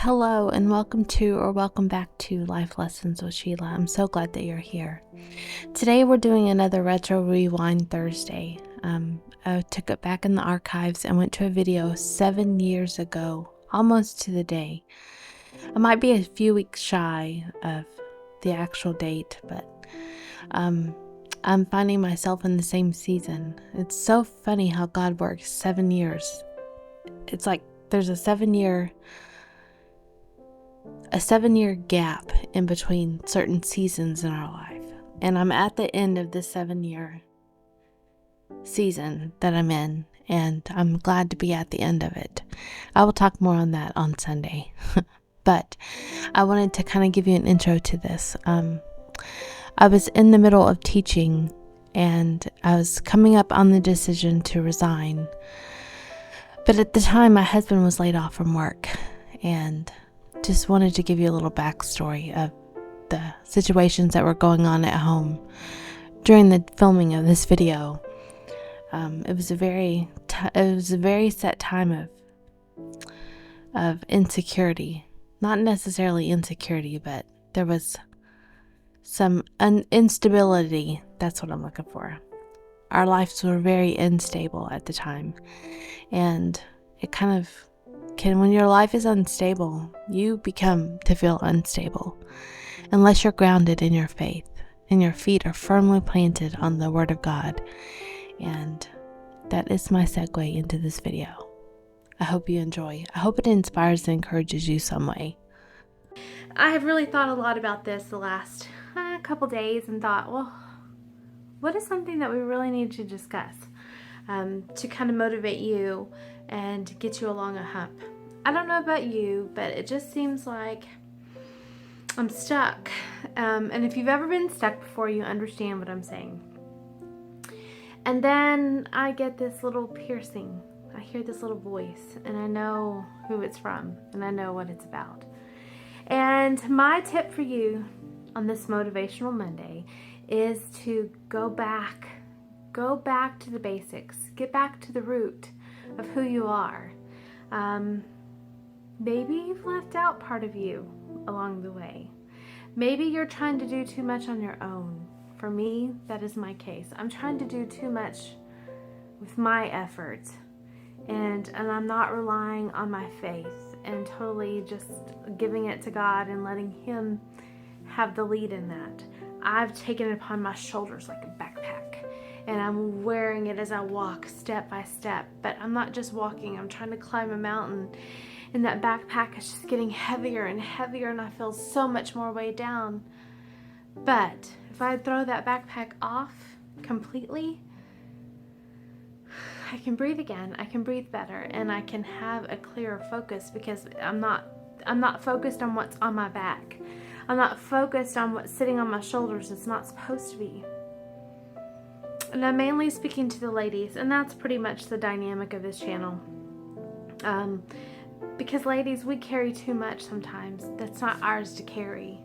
Hello and welcome back to Life Lessons with Sheila. I'm so glad that you're here. Today we're doing another Retro Rewind Thursday. I took it back in the archives and went to a video 7 years ago, almost to the day. I might be a few weeks shy of the actual date, but I'm finding myself in the same season. It's so funny how God works. 7 years. It's like there's a 7-year gap in between certain seasons in our life. And I'm at the end of this 7-year season that I'm in, and I'm glad to be at the end of it. I will talk more on that on Sunday. But I wanted to kind of give you an intro to this. I was in the middle of teaching, and I was coming up on the decision to resign. But at the time, my husband was laid off from work, and just wanted to give you a little backstory of the situations that were going on at home during the filming of this video. It was a very set time of insecurity. Not necessarily insecurity, but there was some instability. That's what I'm looking for. Our lives were very unstable at the time, and it kind of when your life is unstable, you become to feel unstable unless you're grounded in your faith and your feet are firmly planted on the Word of God. And that is my segue into this video. I hope you enjoy. I hope it inspires and encourages you some way. I have really thought a lot about this the last couple days and thought, well, what is something that we really need to discuss to kind of motivate you and get you along a hump? I don't know about you, but it just seems like I'm stuck. And if you've ever been stuck before, you understand what I'm saying. And then I get this little piercing. I hear this little voice, and I know who it's from, and I know what it's about. And my tip for you on this Motivational Monday is to go back to the basics. Get back to the root of who you are. Maybe you've left out part of you along the way. Maybe you're trying to do too much on your own. For me, that is my case. I'm trying to do too much with my efforts, and I'm not relying on my faith and totally just giving it to God and letting Him have the lead in that. I've taken it upon my shoulders like a backpack, and I'm wearing it as I walk step by step. But I'm not just walking, I'm trying to climb a mountain, and that backpack is just getting heavier and heavier, and I feel so much more weighed down. But if I throw that backpack off completely, I can breathe again. I can breathe better, and I can have a clearer focus because I'm not focused on what's on my back. I'm not focused on what's sitting on my shoulders. It's not supposed to be. And I'm mainly speaking to the ladies, and that's pretty much the dynamic of this channel. Because ladies, we carry too much sometimes that's not ours to carry.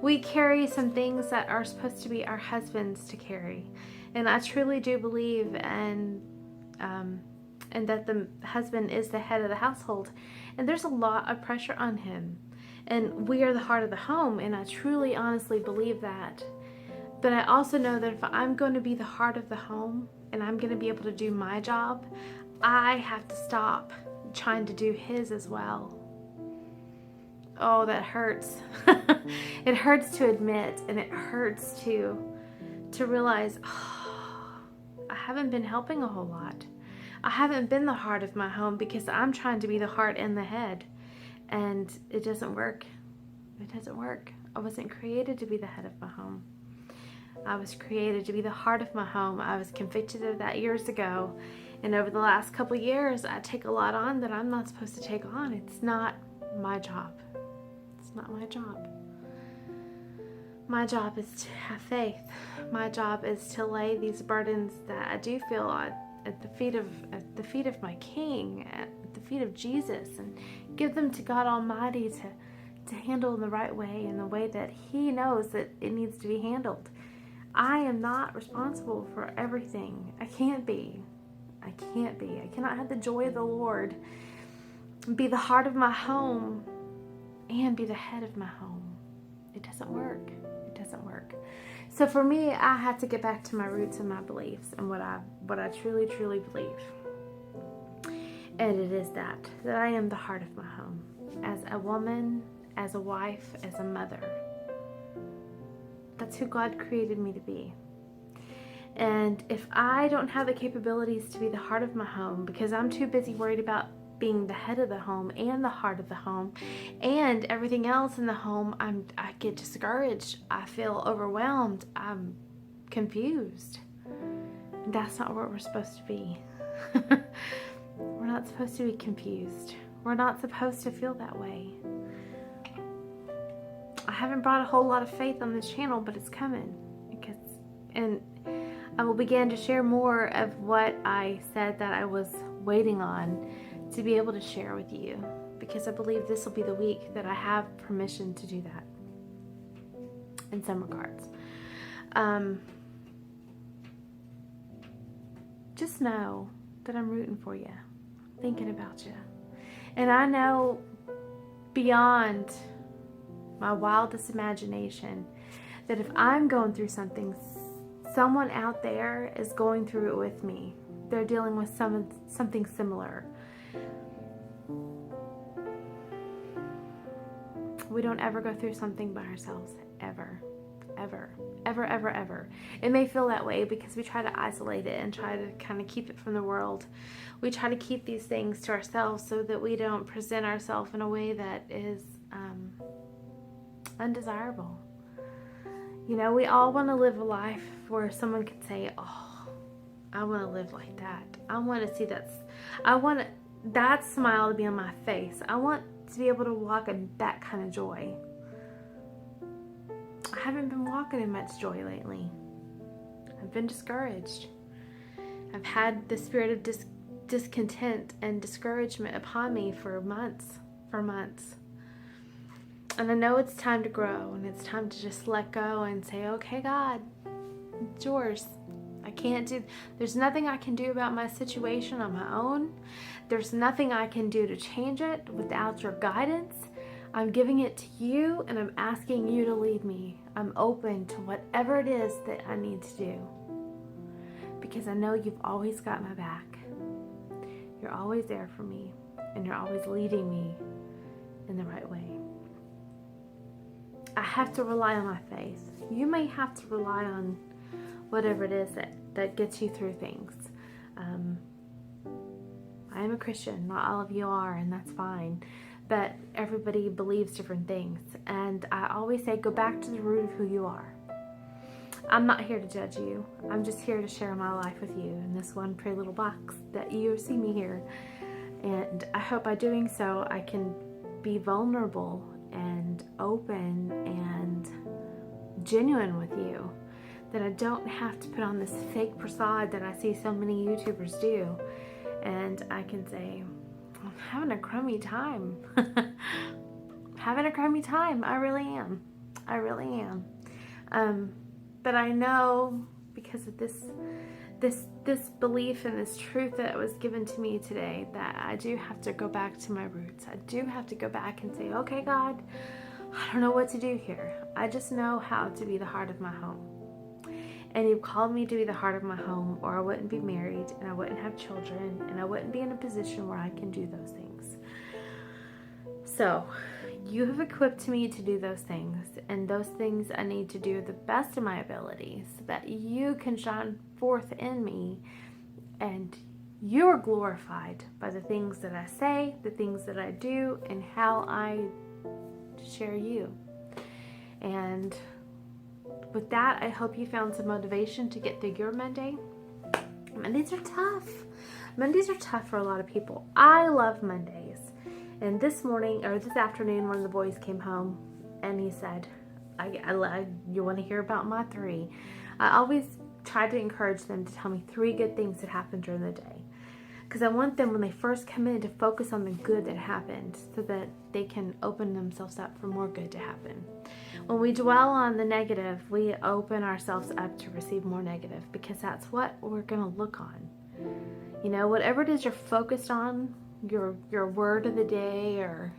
We carry some things that are supposed to be our husbands to carry. And I truly do believe and that the husband is the head of the household. And there's a lot of pressure on him. And we are the heart of the home, and I truly, honestly believe that. But I also know that if I'm going to be the heart of the home and I'm going to be able to do my job, I have to stop trying to do his as well. Oh, that hurts. It hurts to admit, and it hurts to realize, oh, I haven't been helping a whole lot. I haven't been the heart of my home because I'm trying to be the heart and the head, and it doesn't work. It doesn't work. I wasn't created to be the head of my home. I was created to be the heart of my home. I was convicted of that years ago, and over the last couple of years, I take a lot on that I'm not supposed to take on. It's not my job. It's not my job. My job is to have faith. My job is to lay these burdens that I do feel at the feet of my King, at the feet of Jesus, and give them to God Almighty to handle in the right way, in the way that He knows that it needs to be handled. I am not responsible for everything. I can't be. I cannot have the joy of the Lord be the heart of my home and be the head of my home. It doesn't work. It doesn't work. So for me, I have to get back to my roots and my beliefs and what I truly, truly believe. And it is that I am the heart of my home. As a woman, as a wife, as a mother. That's who God created me to be. And if I don't have the capabilities to be the heart of my home because I'm too busy worried about being the head of the home and the heart of the home and everything else in the home, I get discouraged. I feel overwhelmed. I'm confused. And that's not what we're supposed to be. We're not supposed to be confused. We're not supposed to feel that way. I haven't brought a whole lot of faith on this channel, but it's coming. And I will begin to share more of what I said that I was waiting on to be able to share with you, because I believe this will be the week that I have permission to do that in some regards. Just know that I'm rooting for you, thinking about you. And I know beyond my wildest imagination that if I'm going through something, someone out there is going through it with me. They're dealing with something similar. We don't ever go through something by ourselves, ever. Ever, ever, ever, ever. It may feel that way because we try to isolate it and try to kind of keep it from the world. We try to keep these things to ourselves so that we don't present ourselves in a way that is undesirable. You know, we all want to live a life where someone could say, oh, I want to live like that. I want to see that. I want that smile to be on my face. I want to be able to walk in that kind of joy. I haven't been walking in much joy lately. I've been discouraged. I've had the spirit of discontent and discouragement upon me for months. And I know it's time to grow, and it's time to just let go and say, okay, God, it's yours. There's nothing I can do about my situation on my own. There's nothing I can do to change it without your guidance. I'm giving it to you, and I'm asking you to lead me. I'm open to whatever it is that I need to do, because I know you've always got my back. You're always there for me, and you're always leading me in the right way. I have to rely on my faith. You may have to rely on whatever it is that gets you through things. I am a Christian. Not all of you are, and that's fine. But everybody believes different things. And I always say, go back to the root of who you are. I'm not here to judge you. I'm just here to share my life with you in this one pretty little box that you see me here. And I hope by doing so, I can be vulnerable and open and genuine with you. That I don't have to put on this fake facade that I see so many YouTubers do. And I can say, I'm having a crummy time. Having a crummy time. I really am. I really am. But I know because of this belief and this truth that was given to me today, that I do have to go back to my roots. I do have to go back and say, okay, God, I don't know what to do here. I just know how to be the heart of my home. And you've called me to be the heart of my home, or I wouldn't be married, and I wouldn't have children, and I wouldn't be in a position where I can do those things. So, you have equipped me to do those things, and those things I need to do the best of my abilities, so that you can shine forth in me, and you're glorified by the things that I say, the things that I do, and how I share you. And with that, I hope you found some motivation to get through your Monday. Mondays are tough. Mondays are tough for a lot of people. I love Mondays. And this morning, or this afternoon, one of the boys came home and he said, you want to hear about my 3? I always try to encourage them to tell me 3 good things that happened during the day. Because I want them, when they first come in, to focus on the good that happened so that they can open themselves up for more good to happen. When we dwell on the negative, we open ourselves up to receive more negative, because that's what we're going to look on. You know, whatever it is you're focused on, your word of the day, or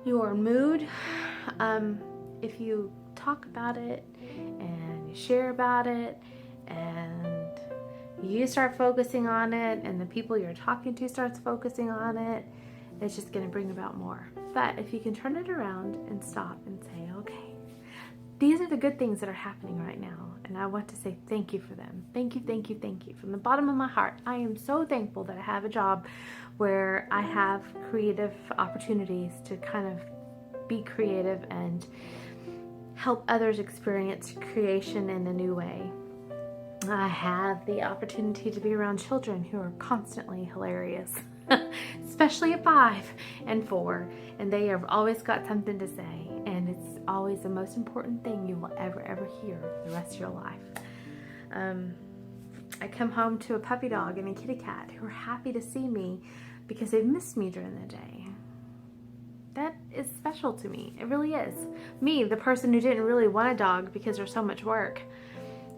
your mood, if you talk about it and you share about it and you start focusing on it and the people you're talking to starts focusing on it, it's just going to bring about more. But if you can turn it around and stop and say, okay, these are the good things that are happening right now, and I want to say thank you for them. Thank you, thank you, thank you. From the bottom of my heart, I am so thankful that I have a job where I have creative opportunities to kind of be creative and help others experience creation in a new way. I have the opportunity to be around children who are constantly hilarious, especially at 5 and 4, and they have always got something to say, and it's always the most important thing you will ever hear the rest of your life. I come home to a puppy dog and a kitty cat who are happy to see me because they've missed me during the day. That is special to me. It really is. Me, the person who didn't really want a dog because there's so much work,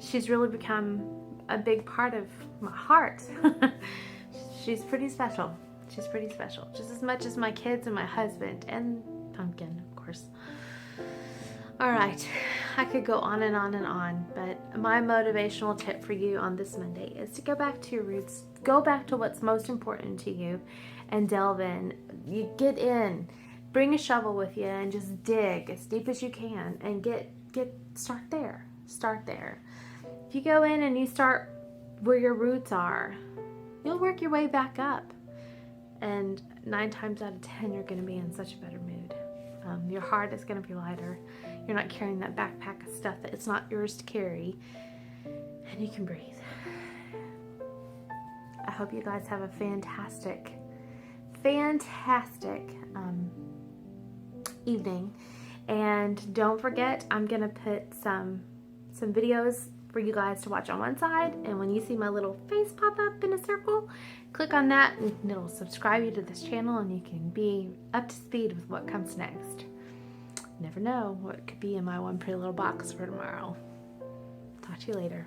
she's really become a big part of my heart. She's pretty special. She's pretty special. Just as much as my kids and my husband and Pumpkin, of course. All right, I could go on and on and on, but my motivational tip for you on this Monday is to go back to your roots, go back to what's most important to you, and delve in. You get in, bring a shovel with you, and just dig as deep as you can, and start there. Start there. If you go in and you start where your roots are, you'll work your way back up, and 9 times out of 10, you're going to be in such a better mood. Your heart is going to be lighter. You're not carrying that backpack of stuff that it's not yours to carry, and you can breathe. I hope you guys have a fantastic evening, and don't forget, I'm going to put some videos for you guys to watch on one side, and when you see my little face pop up in a circle, click on that and it'll subscribe you to this channel, and you can be up to speed with what comes next. Never know what could be in my one pretty little box for tomorrow. Talk to you later.